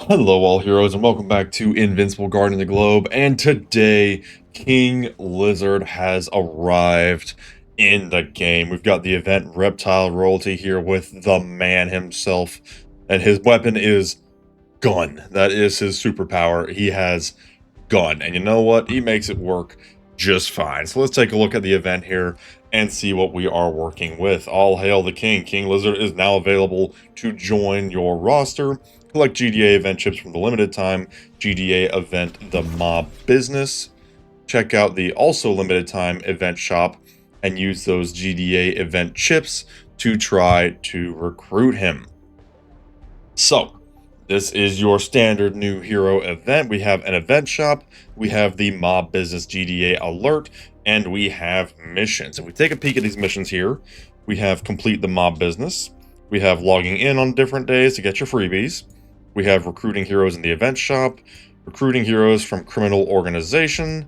Hello, all heroes, and welcome back to Invincible Guarding the Globe. And today, King Lizard has arrived in the game. We've got the event Reptile royalty here with the man himself, and his weapon is gun. That is his superpower. He has gun, and you know what? He makes it work just fine. So let's take a look at the event here and see what we are working with. All hail the king. King Lizard is now available to join your roster. Collect GDA event chips from the limited time GDA event The Mob Business. Check out the also limited time event shop and use those GDA event chips to try to recruit him. So, this is your standard new hero event. We have an event shop, we have the Mob Business GDA alert, and we have missions. If we take a peek at these missions here, we have complete the Mob Business, we have logging in on different days to get your freebies, we have recruiting heroes in the event shop, recruiting heroes from criminal organization,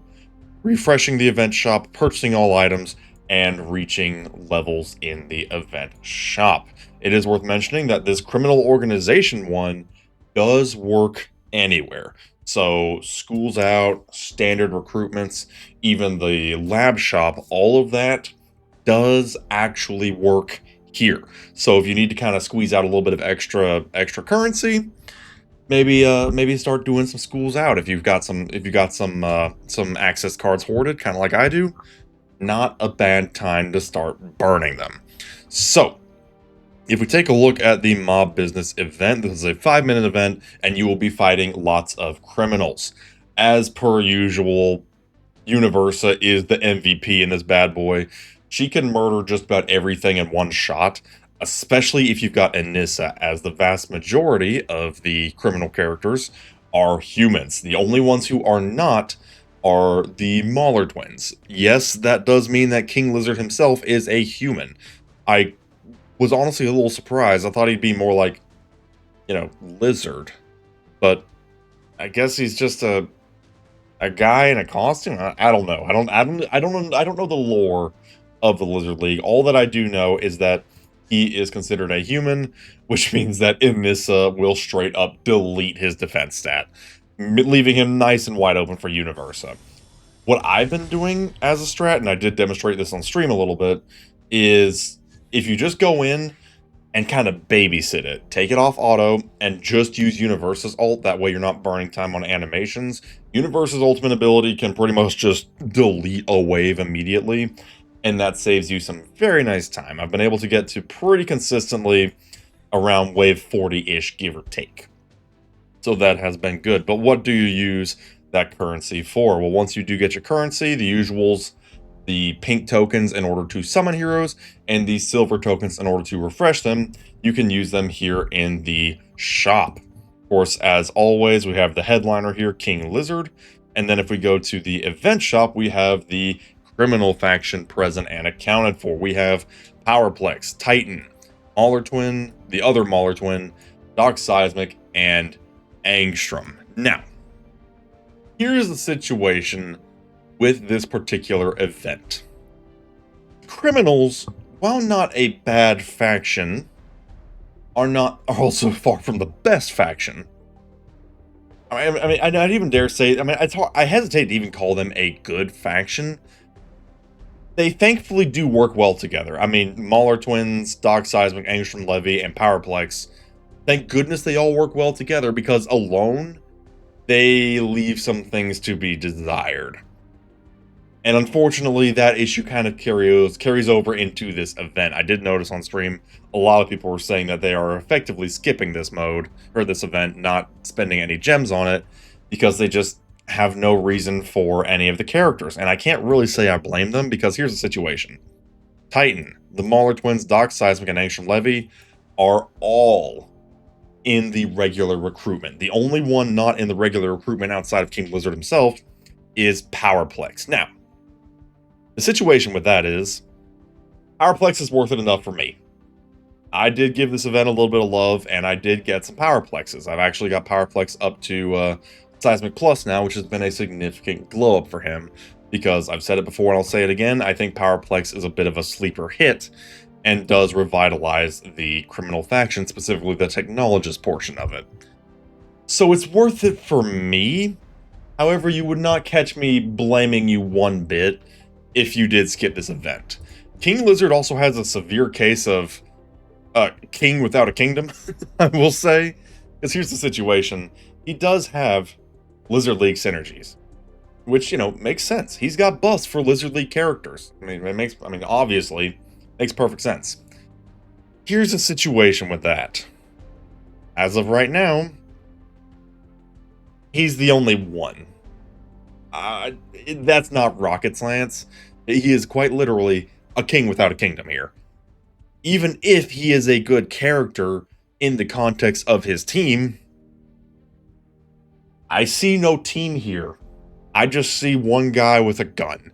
refreshing the event shop, purchasing all items, and reaching levels in the event shop. It is worth mentioning that this criminal organization one does work anywhere. So schools out, standard recruitments, even the lab shop, all of that does actually work here. So if you need to kind of squeeze out a little bit of extra currency, maybe start doing some schools out if you've got some access cards hoarded, kind of like I do. Not a bad time to start burning them. So if we take a look at the Mob Business event, this is a 5-minute event, and you will be fighting lots of criminals. As per usual, Universa is the MVP in this bad boy. She can murder just about everything in one shot, especially if you've got Anissa, as the vast majority of the criminal characters are humans. The only ones who are not are the Mauler twins. Yes, that does mean that King Lizard himself is a human. I was honestly a little surprised. I thought he'd be more like, lizard. But I guess he's just a guy in a costume. I don't know. I don't know the lore of the Lizard League. All that I do know is that he is considered a human, which means that Invincible will straight up delete his defense stat, leaving him nice and wide open for Universa. What I've been doing as a strat, and I did demonstrate this on stream a little bit, is if you just go in and kind of babysit it, take it off auto, and just use Universa's ult, that way you're not burning time on animations. Universa's ultimate ability can pretty much just delete a wave immediately, and that saves you some very nice time. I've been able to get to pretty consistently around wave 40-ish, give or take. So that has been good. But what do you use that currency for? Well, once you do get your currency, the usuals, the pink tokens in order to summon heroes, and the silver tokens in order to refresh them, you can use them here in the shop. Of course, as always, we have the headliner here, King Lizard. And then if we go to the event shop, we have the criminal faction present and accounted for. We have Powerplex, Titan, Mauler Twin, the other Mauler Twin, Doc Seismic, and Angstrom. Now, here's the situation with this particular event. Criminals, while not a bad faction, are also far from the best faction. I mean, I'd even dare say, I hesitate to even call them a good faction. They thankfully do work well together. I mean, Mauler Twins, Doc Seismic, Angstrom Levy, and Powerplex, thank goodness they all work well together, because alone, they leave some things to be desired. And unfortunately, that issue kind of carries over into this event. I did notice on stream, a lot of people were saying that they are effectively skipping this mode, or this event, not spending any gems on it, because they just have no reason for any of the characters. And I can't really say I blame them, because here's the situation. Titan, the Mauler Twins, Doc Seismic, and Angstrom Levy are all in the regular recruitment. The only one not in the regular recruitment outside of King Lizard himself is Powerplex. Now, the situation with that is, Powerplex is worth it enough for me. I did give this event a little bit of love, and I did get some Powerplexes. I've actually got Powerplex up to Seismic Plus now, which has been a significant glow up for him, because I've said it before and I'll say it again, I think Powerplex is a bit of a sleeper hit, and does revitalize the criminal faction, specifically the technologist portion of it. So it's worth it for me. However, you would not catch me blaming you one bit if you did skip this event. King Lizard also has a severe case of king without a kingdom, I will say. Because here's the situation. He does have Lizard League synergies, which, you know, makes sense. He's got buffs for Lizard League characters. Obviously, makes perfect sense. Here's the situation with that. As of right now, he's the only one. That's not rocket science. He is quite literally a king without a kingdom here. Even if he is a good character in the context of his team, I see no team here. I just see one guy with a gun.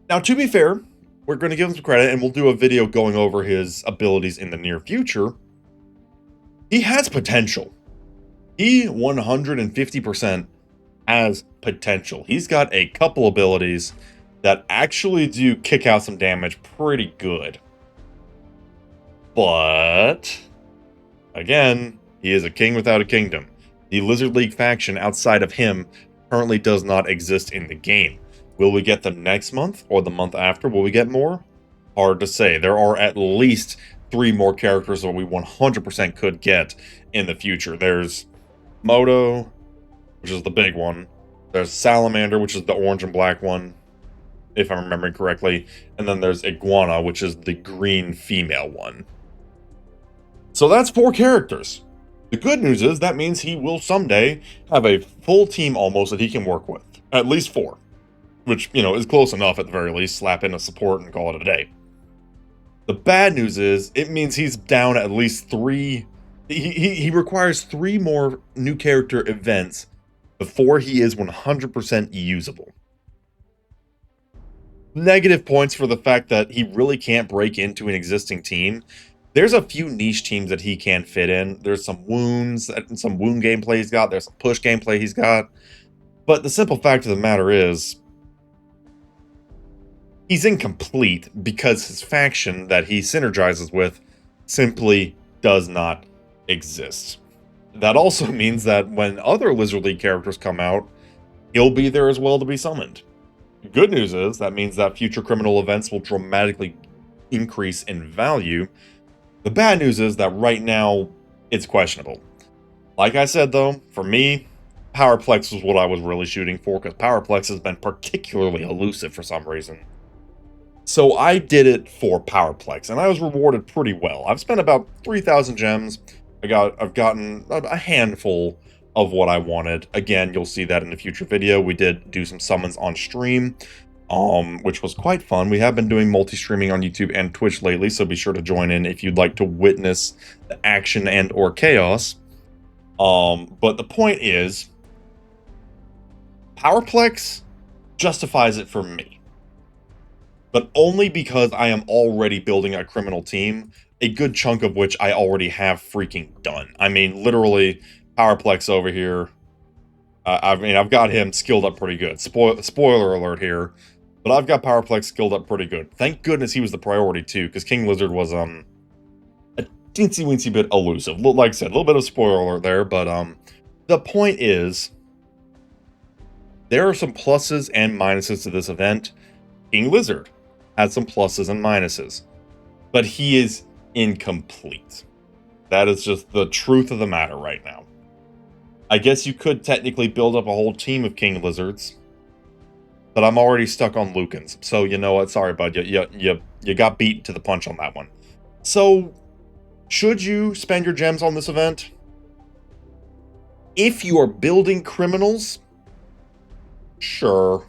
Now, to be fair, we're going to give him some credit, and we'll do a video going over his abilities in the near future. He has potential. He 150% has potential. He's got a couple abilities that actually do kick out some damage pretty good. But, again, he is a king without a kingdom. The Lizard League faction outside of him currently does not exist in the game. Will we get them next month or the month after? Will we get more? Hard to say. There are at least 3 more characters that we 100% could get in the future. There's Moto, which is the big one. There's Salamander, which is the orange and black one, if I'm remembering correctly. And then there's Iguana, which is the green female one. So that's 4 characters. The good news is that means he will someday have a full team almost that he can work with. At least 4. Which, you know, is close enough at the very least. Slap in a support and call it a day. The bad news is, it means he's down at least 3... He requires 3 more new character events before he is 100% usable. Negative points for the fact that he really can't break into an existing team. There's a few niche teams that he can fit in. There's some wounds, some wound gameplay he's got. There's some push gameplay he's got. But the simple fact of the matter is, he's incomplete because his faction that he synergizes with simply does not exist. That also means that when other Lizard League characters come out, he'll be there as well to be summoned. The good news is, that means that future criminal events will dramatically increase in value. The bad news is that right now, it's questionable. Like I said though, for me, Powerplex was what I was really shooting for, because Powerplex has been particularly elusive for some reason. So I did it for Powerplex, and I was rewarded pretty well. I've spent about 3,000 gems. I've gotten a handful of what I wanted. Again, you'll see that in a future video. We did do some summons on stream, which was quite fun. We have been doing multi-streaming on YouTube and Twitch lately, so be sure to join in if you'd like to witness the action and or chaos. But the point is, Powerplex justifies it for me. But only because I am already building a criminal team, a good chunk of which I already have freaking done. I mean, literally, Powerplex over here, I've got him skilled up pretty good. Spoiler alert here, but I've got Powerplex skilled up pretty good. Thank goodness he was the priority too, because King Lizard was, a teensy-weensy bit elusive. Like I said, a little bit of spoiler alert there, but, the point is, there are some pluses and minuses to this event. King Lizard has some pluses and minuses, but he is incomplete. That is just the truth of the matter right now. I guess you could technically build up a whole team of King Lizards, but I'm already stuck on Lucans, so you know what? Sorry, bud. You got beat to the punch on that one. So, should you spend your gems on this event? If you are building criminals, sure.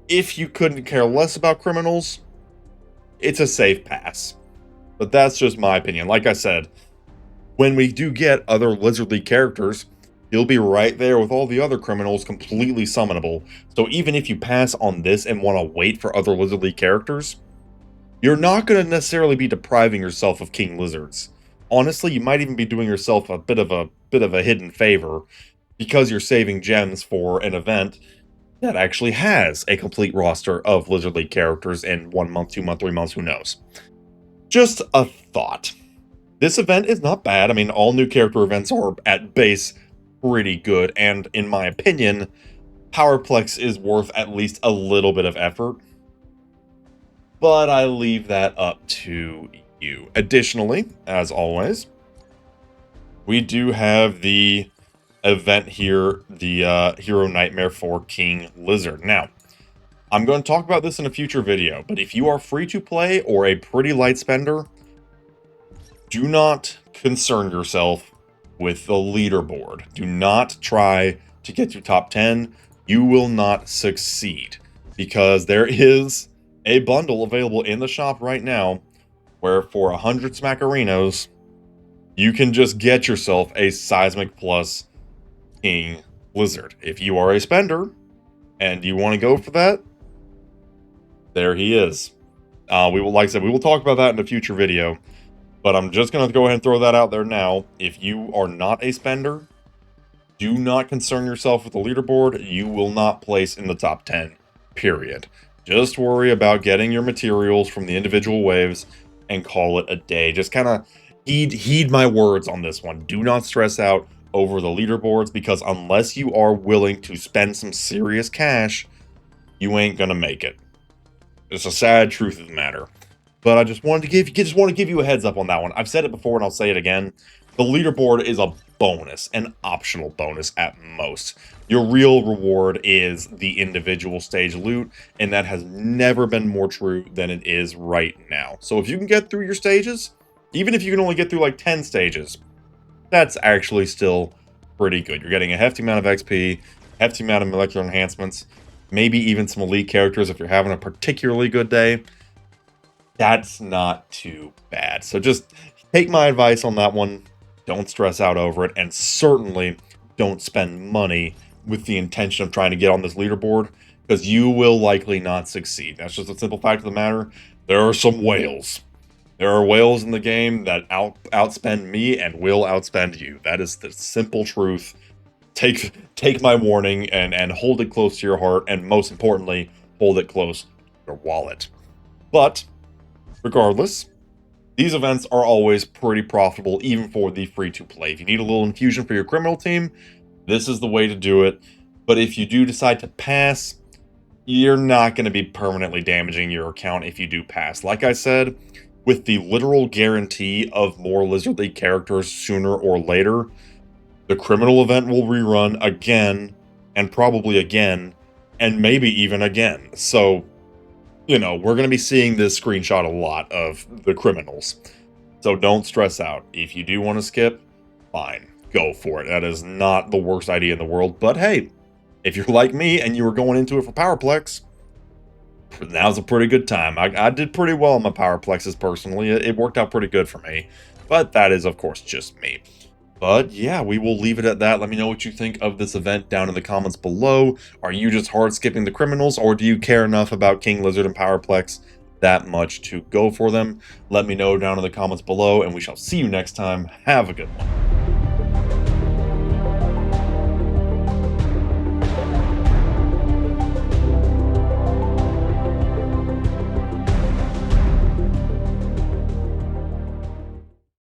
If you couldn't care less about criminals, it's a safe pass. But that's just my opinion. Like I said, when we do get other Lizard League characters, you'll be right there with all the other criminals completely summonable. So even if you pass on this and want to wait for other Lizard League characters, you're not going to necessarily be depriving yourself of King Lizards. Honestly, you might even be doing yourself a bit of a hidden favor, because you're saving gems for an event that actually has a complete roster of Lizard League characters in 1 month, 2 months, 3 months, who knows. Just a thought. This event is not bad. I mean, all new character events are at base pretty good, and in my opinion, Powerplex is worth at least a little bit of effort, but I leave that up to you. Additionally, as always, we do have the event here, the Hero Nightmare for King Lizard. Now, I'm going to talk about this in a future video, but if you are free to play or a pretty light spender, do not concern yourself with the leaderboard. Do not try to get to top 10. You will not succeed because there is a bundle available in the shop right now where for 100 Smackerinos, you can just get yourself a Seismic Plus King Lizard. If you are a spender and you want to go for that, there he is. We will, like I said, we will talk about that in a future video. But I'm just going to go ahead and throw that out there now. If you are not a spender, do not concern yourself with the leaderboard. You will not place in the top 10, period. Just worry about getting your materials from the individual waves and call it a day. Just kind of heed my words on this one. Do not stress out over the leaderboards because unless you are willing to spend some serious cash, you ain't going to make it. It's a sad truth of the matter. But I just wanted to give you a heads up on that one. I've said it before and I'll say it again. The leaderboard is a bonus, an optional bonus at most. Your real reward is the individual stage loot, and that has never been more true than it is right now. So if you can get through your stages, even if you can only get through like 10 stages, that's actually still pretty good. You're getting a hefty amount of XP, hefty amount of molecular enhancements, maybe even some elite characters if you're having a particularly good day. That's not too bad. So just take my advice on that one. Don't stress out over it. And certainly don't spend money with the intention of trying to get on this leaderboard because you will likely not succeed. That's just a simple fact of the matter. There are some whales. There are whales in the game that outspend me and will outspend you. That is the simple truth. Take my warning and hold it close to your heart. And most importantly, hold it close to your wallet. But regardless, these events are always pretty profitable, even for the free-to-play. If you need a little infusion for your criminal team, this is the way to do it. But if you do decide to pass, you're not going to be permanently damaging your account if you do pass. Like I said, with the literal guarantee of more Lizard League characters sooner or later, the criminal event will rerun again, and probably again, and maybe even again. So, you know, we're going to be seeing this screenshot a lot of the criminals. So don't stress out. If you do want to skip, fine. Go for it. That is not the worst idea in the world. But hey, if you're like me and you were going into it for Powerplex, now's a pretty good time. I did pretty well in my Powerplexes personally. It worked out pretty good for me. But that is, of course, just me. But yeah, we will leave it at that. Let me know what you think of this event down in the comments below. Are you just hard skipping the criminals, or do you care enough about King Lizard and Powerplex that much to go for them? Let me know down in the comments below, and we shall see you next time. Have a good one.